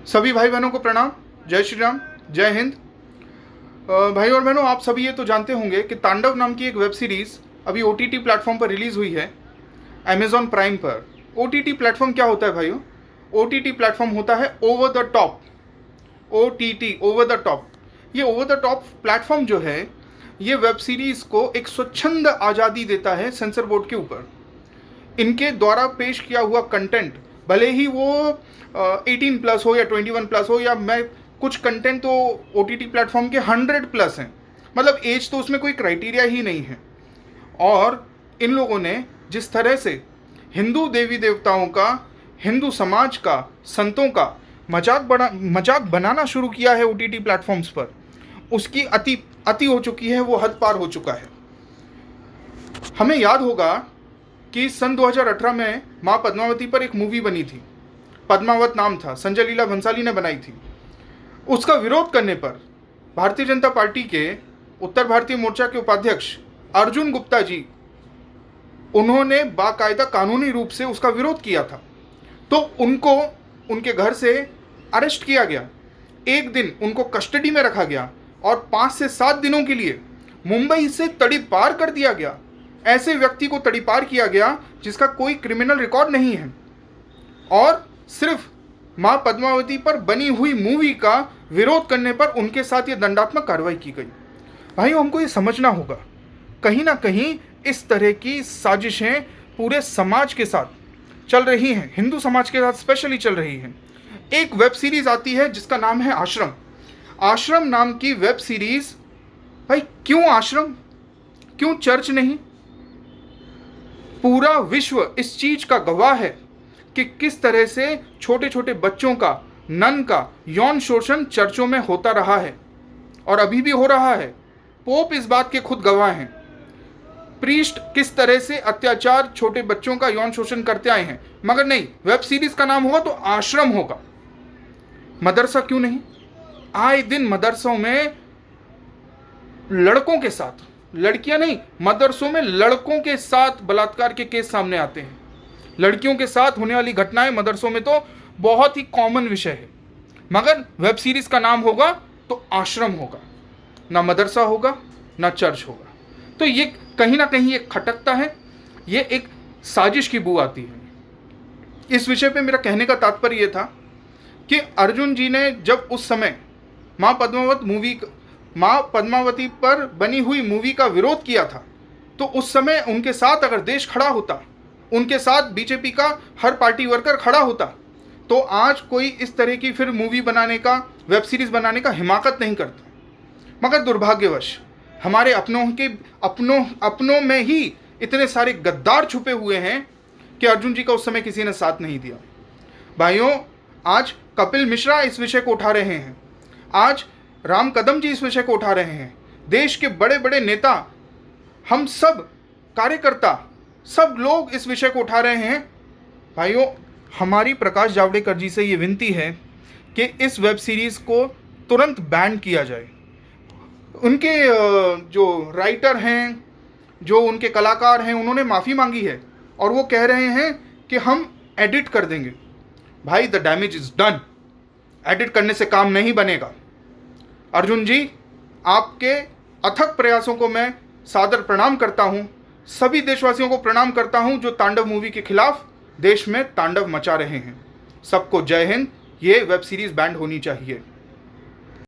सभी भाई बहनों को प्रणाम। जय श्री राम, जय हिंद। भाई और बहनों, आप सभी ये तो जानते होंगे कि तांडव नाम की एक वेब सीरीज़ अभी OTT प्लेटफॉर्म पर रिलीज़ हुई है, अमेज़ॉन प्राइम पर। OTT प्लेटफॉर्म क्या होता है भाइयों? OTT प्लेटफॉर्म होता है over the top. OTT, over the top. ये ओवर द टॉप प्लेटफॉर्म जो है, ये वेब सीरीज़ को एक स्वच्छंद आज़ादी देता है सेंसर बोर्ड के ऊपर। इनके द्वारा पेश किया हुआ कंटेंट, भले ही वो 18 प्लस हो या 21 प्लस हो, या मैं कुछ कंटेंट तो OTT प्लेटफॉर्म के 100 प्लस हैं, मतलब एज तो उसमें कोई क्राइटेरिया ही नहीं है। और इन लोगों ने जिस तरह से हिंदू देवी देवताओं का, हिंदू समाज का, संतों का मजाक बनाना शुरू किया है OTT प्लेटफॉर्म्स पर, उसकी अति हो चुकी है, वो हद पार हो चुका है। हमें याद होगा कि सन 2018 में माँ पद्मावती पर एक मूवी बनी थी, पद्मावत नाम था, संजय लीला भंसाली ने बनाई थी। उसका विरोध करने पर भारतीय जनता पार्टी के उत्तर भारतीय मोर्चा के उपाध्यक्ष अर्जुन गुप्ता जी, उन्होंने बाकायदा कानूनी रूप से उसका विरोध किया था। तो उनको उनके घर से अरेस्ट किया गया, एक दिन उनको कस्टडी में रखा गया और 5 से 7 दिनों के लिए मुंबई से तड़ीपार कर दिया गया। ऐसे व्यक्ति को तड़ीपार किया गया जिसका कोई क्रिमिनल रिकॉर्ड नहीं है, और सिर्फ माँ पद्मावती पर बनी हुई मूवी का विरोध करने पर उनके साथ ये दंडात्मक कार्रवाई की गई। भाइयों, हमको ये समझना होगा, कहीं ना कहीं इस तरह की साजिशें पूरे समाज के साथ चल रही हैं, हिंदू समाज के साथ स्पेशली चल रही हैं। एक वेब सीरीज आती है जिसका नाम है आश्रम। आश्रम नाम की वेब सीरीज, भाई क्यों आश्रम, क्यों चर्च नहीं? पूरा विश्व इस चीज का गवाह है कि किस तरह से छोटे छोटे बच्चों का, नन का यौन शोषण चर्चों में होता रहा है और अभी भी हो रहा है। पोप इस बात के खुद गवाह हैं। प्रीस्ट किस तरह से अत्याचार, छोटे बच्चों का यौन शोषण करते आए हैं। मगर नहीं, वेब सीरीज का नाम होगा तो आश्रम होगा। मदरसा क्यों नहीं? आए दिन मदरसों में लड़कों के साथ, लड़कियां नहीं, मदरसों में लड़कों के साथ बलात्कार के केस सामने आते हैं। लड़कियों के साथ होने वाली घटनाएं मदरसों में तो बहुत ही कॉमन विषय है, मगर वेब सीरीज का नाम होगा तो आश्रम होगा, ना मदरसा होगा, ना चर्च होगा। तो ये कहीं ना कहीं एक खटकता है, ये एक साजिश की बू आती है। इस विषय पे मेरा कहने का तात्पर्य ये था कि अर्जुन जी ने जब उस समय माँ पद्मावती पर बनी हुई मूवी का विरोध किया था, तो उस समय उनके साथ अगर देश खड़ा होता, उनके साथ बीजेपी का हर पार्टी वर्कर खड़ा होता, तो आज कोई इस तरह की फिर मूवी बनाने का, वेब सीरीज बनाने का हिमाकत नहीं करता। मगर दुर्भाग्यवश हमारे अपनों में ही इतने सारे गद्दार छुपे हुए हैं कि अर्जुन जी का उस समय किसी ने साथ नहीं दिया। भाइयों, आज कपिल मिश्रा इस विषय को उठा रहे हैं, आज राम कदम जी इस विषय को उठा रहे हैं, देश के बड़े बड़े नेता, हम सब कार्यकर्ता, सब लोग इस विषय को उठा रहे हैं। भाइयों, हमारी प्रकाश जावड़ेकर जी से ये विनती है कि इस वेब सीरीज़ को तुरंत बैन किया जाए। उनके जो राइटर हैं, जो उनके कलाकार हैं, उन्होंने माफ़ी मांगी है और वो कह रहे हैं कि हम एडिट कर देंगे। भाई, the damage is done. Edit करने से काम नहीं बनेगा। अर्जुन जी, आपके अथक प्रयासों को मैं सादर प्रणाम करता हूँ। सभी देशवासियों को प्रणाम करता हूँ जो तांडव मूवी के खिलाफ देश में तांडव मचा रहे हैं। सबको जय हिंद। ये वेब सीरीज़ बैंड होनी चाहिए।